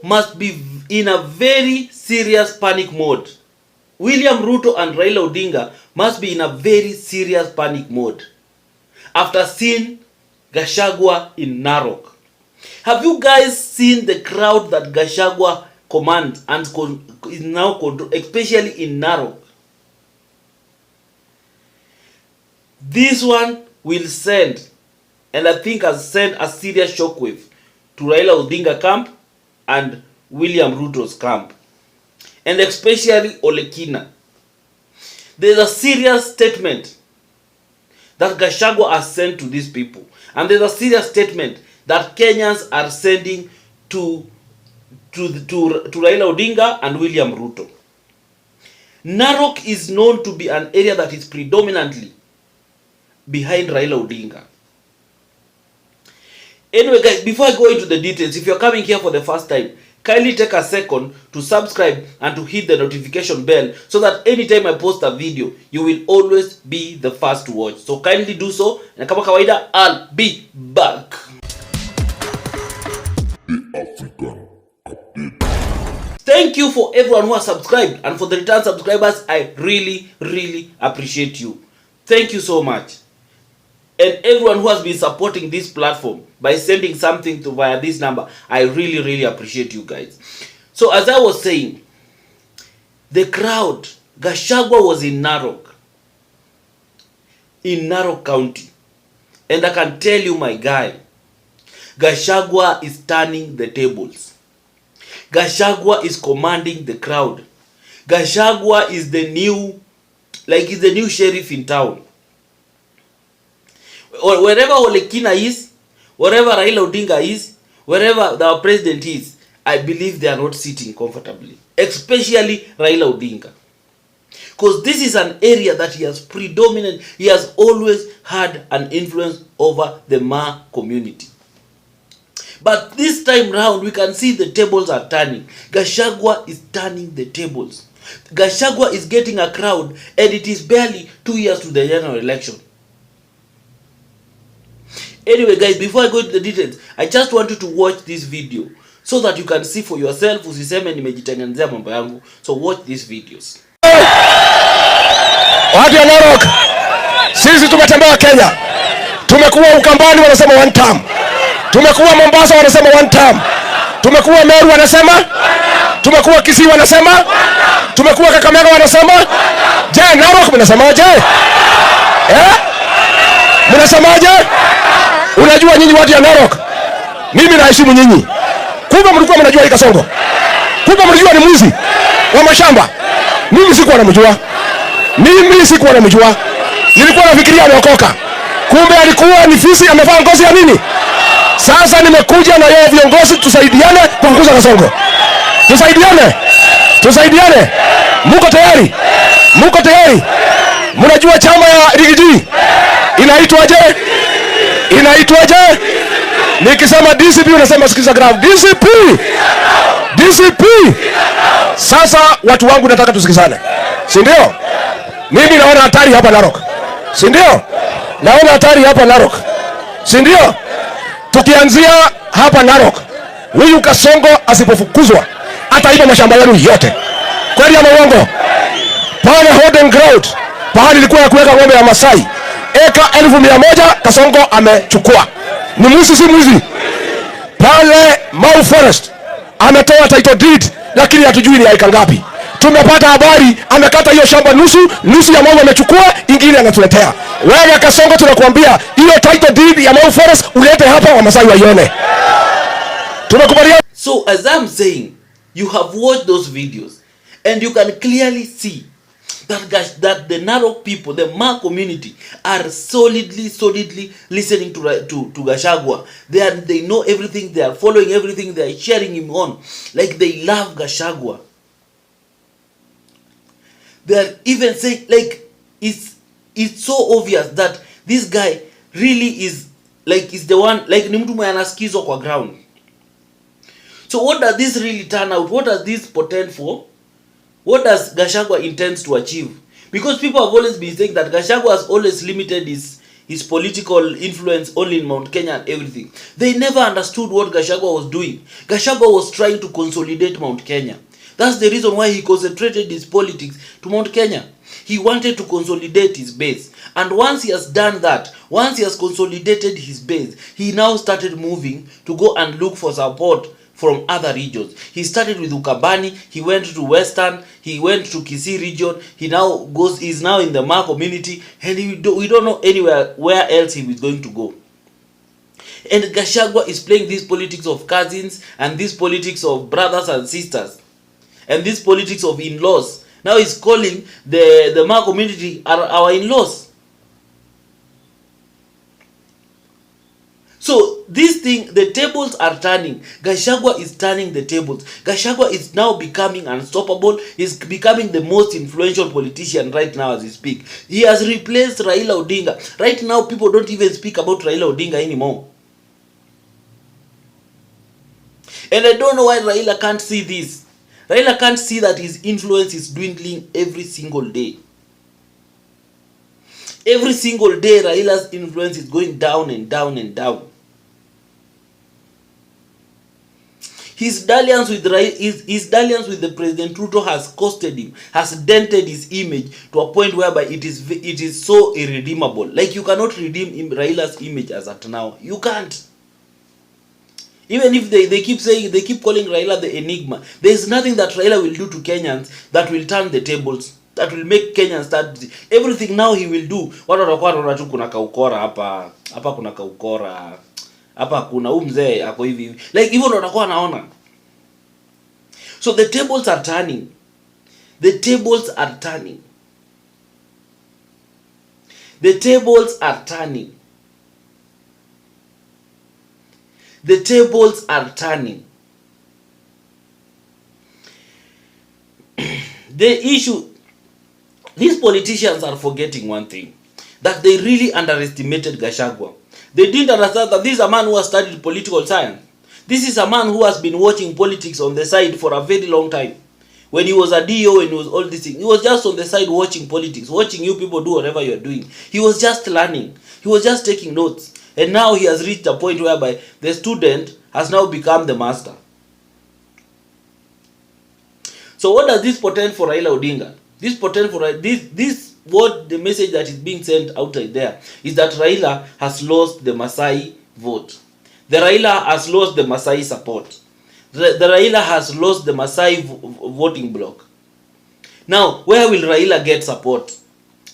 must be in a very serious panic mode. William Ruto and Raila Odinga must be in a very serious panic mode after seeing Gashagua in Narok. Have you guys seen the crowd that Gashagua commands and is now control, especially in Narok? This one will send, and I think has sent a serious shockwave to Raila Odinga camp and William Ruto's camp, and especially Olekina. There's a serious statement that Gashagua has sent to these people, and there's a serious statement that Kenyans are sending to Raila Odinga and William Ruto. Narok is known to be an area that is predominantly behind Raila Odinga. Anyway guys, before I go into the details, if you're coming here for the first time, kindly take a second to subscribe and to hit the notification bell so that anytime I post a video, you will always be the first to watch. So kindly do so, na kama kawaida, I'll be back. Thank you for everyone who has subscribed, and for the return subscribers, I really appreciate you. Thank you so much. And everyone who has been supporting this platform by sending something to via this number, I really appreciate you guys. So as I was saying, the crowd, Gashagua was in Narok County, and I can tell you, my guy, Gashagua is turning the tables. Gashagua is commanding the crowd. Gashagua is the new, he's the new sheriff in town. Or wherever Olekina is, wherever Raila Odinga is, wherever our president is, I believe they are not sitting comfortably. Especially Raila Odinga. Because this is an area that he has always had an influence over the Ma community. But this time round, we can see the tables are turning. Gashagua is turning the tables. Gashagua is getting a crowd, and it is barely 2 years to the general election. Anyway guys, before I go into the details, I just want you to watch this video so that you can see for yourself. Usiseme nimejitengenezea mambo yangu. So watch these videos. Watu ya Narok, sisi tumetembea Kenya. Tumekuwa Ukambani wanasema one term. Tumekuwa Mombasa wanasema one term. Tumekuwa Meru wanasema. Tumekuwa Kisii wanasema. Tumekuwa Kakamega wanasema. Je, Narok mnasemaje? Mnasemaje? Unajua nyinyi watu ya Narok, mimi naheshimu nyinyi. Kumbe mlikuwa mnajua hii Kasongo. Kumbe mlijua ni mwizi wa mashamba. Mimi sikuwa namjua. Nilikuwa nafikiria ameokoka. Kumbe alikuwa ni fisi amevaa ngozi ya nini? Sasa nimekuja na yeye viongozi tusaidiane kufukuza Kasongo. Tusaidiane. Mko tayari? Mnajua chama ya Rigiji inaitwaje? Nikisema DCP unasema sikiza graph. DCP. Sasa watu wangu nataka tusikizane. Si ndio? Mimi naona hatari hapa Narok. Si ndio? Tukianzia hapa Narok, huyu Kasongo asipofukuzwa ataiba mashamba yenu yote. Kweli ama uongo? Pale Hoden Ground, pahali ilikuwa ya kuweka ng'ombe ya Masai, eka 1,100 Kasongo amechukua. Ni mwizi, si mwizi? Pale Mau Forest ametoa title deed, lakini hatujui ni aika ngapi. Tumepata habari amekata hiyo shamba nusu ya Mau amechukua, ingine anatuletea. Wewe Kasongo tunakuambia hiyo title deed ya Mau Forest ulete hapa wa Masai waione. Tumekubaliana. So as I'm saying, you have watched those videos and you can clearly see that the Narok people, the Ma community, are solidly listening to Gashagua. They know everything, they are following everything, they are cheering him on. Like they love Gashagua. They are even saying, like, it's so obvious that this guy really is the one, like ni mtu mwenye anasikizwa kwa ground. So what does this really turn out? What does this portend for? What does Gashagua intends to achieve? Because people have always been saying that Gashagua has always limited his political influence only in Mount Kenya and everything. They never understood what Gashagua was doing. Gashagua was trying to consolidate Mount Kenya. That's the reason why he concentrated his politics to Mount Kenya. He wanted to consolidate his base. And once he has done that, once he has consolidated his base, he now started moving to go and look for support from other regions. He started with Ukambani, he went to Western, he went to Kisii region, he's now in the Ma community, and we don't know anywhere where else he is going to go. And Gashagua is playing this politics of cousins, and this politics of brothers and sisters, and this politics of in-laws. Now he's calling the Ma community our in-laws. So this thing, the tables are turning. Gashagua is turning the tables. Gashagua is now becoming unstoppable. He's becoming the most influential politician right now as we speak. He has replaced Raila Odinga. Right now, people don't even speak about Raila Odinga anymore. And I don't know why Raila can't see this. Raila can't see that his influence is dwindling every single day. Every single day, Raila's influence is going down and down and down. His dalliance with the President Ruto has costed him, has dented his image to a point whereby it is so irredeemable. Like, you cannot redeem Raila's image as at now. You can't. Even if they keep calling Raila the enigma, there is nothing that Raila will do to Kenyans that will turn the tables, that will make Kenyans start. Everything now he will do. Watu watakuwa wanaona tu kuna kaukora hapa kuna kaukora. Hapa kuna mzee ako hivi. Like, hivyo ndo watakuwa wanaona. So the tables are turning. The tables are turning. The tables are turning. The tables are turning. The issue, these politicians are forgetting one thing, that they really underestimated Gashagua. They didn't understand that this is a man who has studied political science. This is a man who has been watching politics on the side for a very long time. When he was a DO, when he was all these things, he was just on the side watching politics, watching you people do whatever you are doing. He was just learning. He was just taking notes. And now he has reached a point whereby the student has now become the master. So what does this portend for Raila Odinga? This portend for this what the message that is being sent outside there is that Raila has lost the Masai vote. The Raila has lost the Masai support. The Raila has lost the Masai voting bloc. Now, where will Raila get support?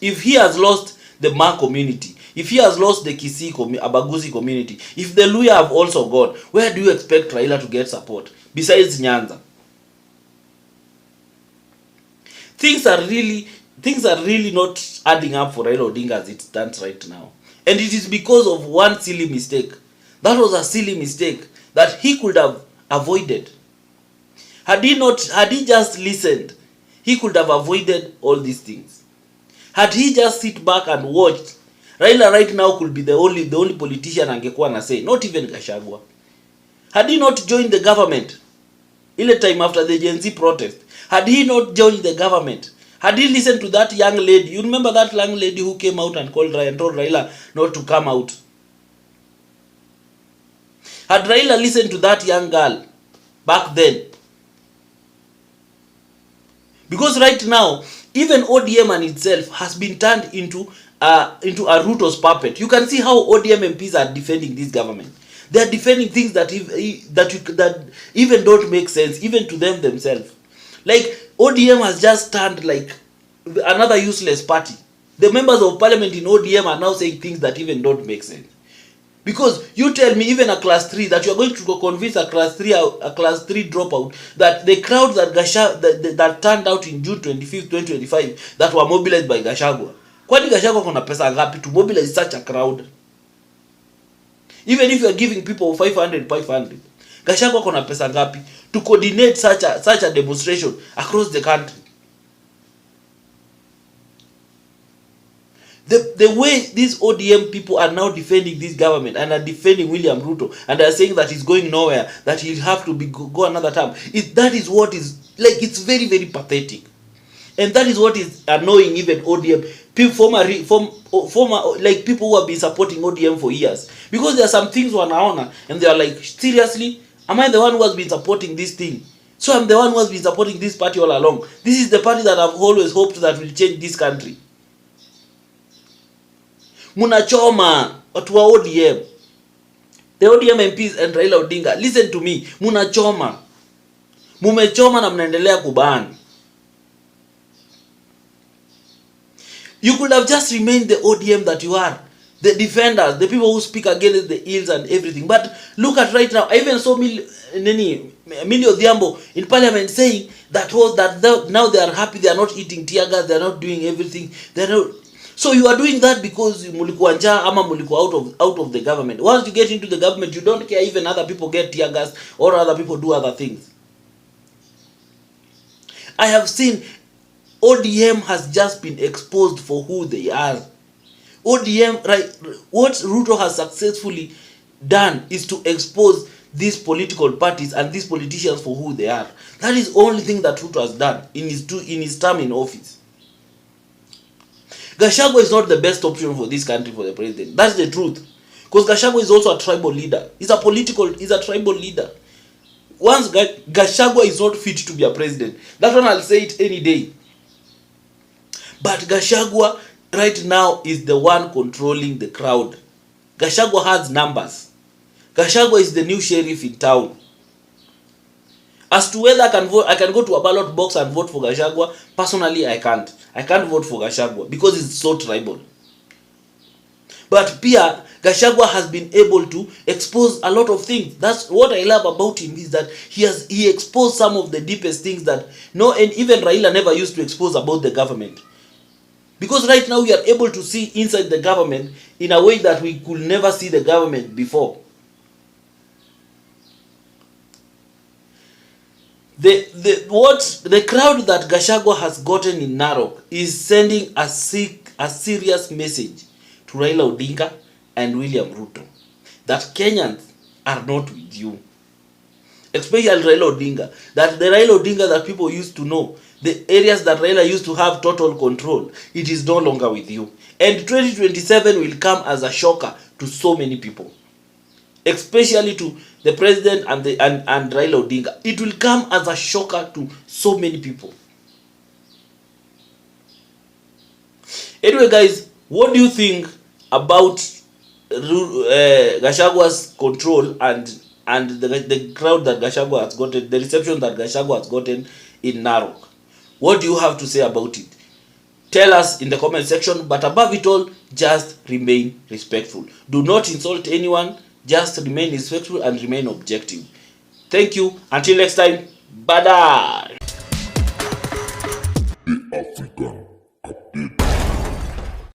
If he has lost the Ma community, if he has lost the Kisii Abaguzi community, if the Luya have also gone, where do you expect Raila to get support besides Nyanza? Things are really not adding up for Raila Odinga as it stands right now. And it is because of one silly mistake. That was a silly mistake that he could have avoided. Had he just listened, he could have avoided all these things. Had he just sit back and watched, Raila right now could be the only politician angekuwa na say, not even Gashagua. Had he not joined the government, ile time after the Gen Z protest, had he not joined the government, had he listened to that young lady, you remember that young lady who came out and told Raila not to come out. Had Raila listened to that young girl back then, because right now, even ODM and itself has been turned into a Ruto's puppet. You can see how ODM MPs are defending this government. They are defending things that even don't make sense, even to them themselves. Like, ODM has just turned like another useless party. The members of parliament in ODM are now saying things that even don't make sense. Because you tell me, even a class 3, that you are going to convince a class 3 dropout that the crowd that turned out in June 25th, 2025 that were mobilized by Gashagua. Kwani Gashagua kuna pesa ngapi to mobilize such a crowd? Even if you are giving people 500, Gashagua kuna pesa ngapi to coordinate such a demonstration across the country? The way these ODM people are now defending this government and are defending William Ruto and are saying that he's going nowhere, that he'll have to go another term, that is what is, like, it's very, very pathetic. And that is what is annoying even ODM. former like people who have been supporting ODM for years, because there are some things wanaona and they are like, seriously, am I the one who has been supporting this thing? So I'm the one who has been supporting this party all along. This is the party that I've always hoped that will change this country. Munachoma watu wa ODM, the ODM MPs and Raila Odinga, listen to me, munachoma, mumechoma na mnaendelea kubani. You could have just remained the ODM that you are, the defenders, the people who speak against the ills and everything. But look at right now, I even saw Millie Odhiambo in parliament saying that now they are happy, they are not eating tear gas, they are not doing everything, they are not. So you are doing that because mulikuwa njaa ama mulikuwa out of the government. Once you get into the government, you don't care even other people get tear gas or other people do other things. I have seen ODM has just been exposed for who they are. ODM, right? What Ruto has successfully done is to expose these political parties and these politicians for who they are. That is the only thing that Ruto has done in his term in office. Gashagua is not the best option for this country for the president. That's the truth. Because Gashagua is also a tribal leader. He's a tribal leader. Once Gashagua is not fit to be a president, that one I'll say it any day. But Gashagua right now is the one controlling the crowd. Gashagua has numbers. Gashagua is the new sheriff in town. As to whether I can go to a ballot box and vote for Gashagua, personally I can't. I can't vote for Gashagua because it's so tribal. But Pia, Gashagua has been able to expose a lot of things. That's what I love about him, is that he exposed some of the deepest things that and even Raila never used to expose about the government. Because right now we are able to see inside the government in a way that we could never see the government before. The crowd that Gashagua has gotten in Narok is sending a serious message to Raila Odinga and William Ruto that Kenyans are not with you. Especially Raila Odinga. That the Raila Odinga that people used to know, the areas that Raila used to have total control, it is no longer with you. And 2027 will come as a shocker to so many people. Especially to the president and Raila Odinga. It will come as a shocker to so many people. Anyway, guys, what do you think about Gashagua's control and the crowd that Gashagua has gotten, the reception that Gashagua has gotten in Narok? What do you have to say about it? Tell us in the comment section, but above it all, just remain respectful. Do not insult anyone. Just remain respectful and remain objective. Thank you. Until next time. Bye-bye.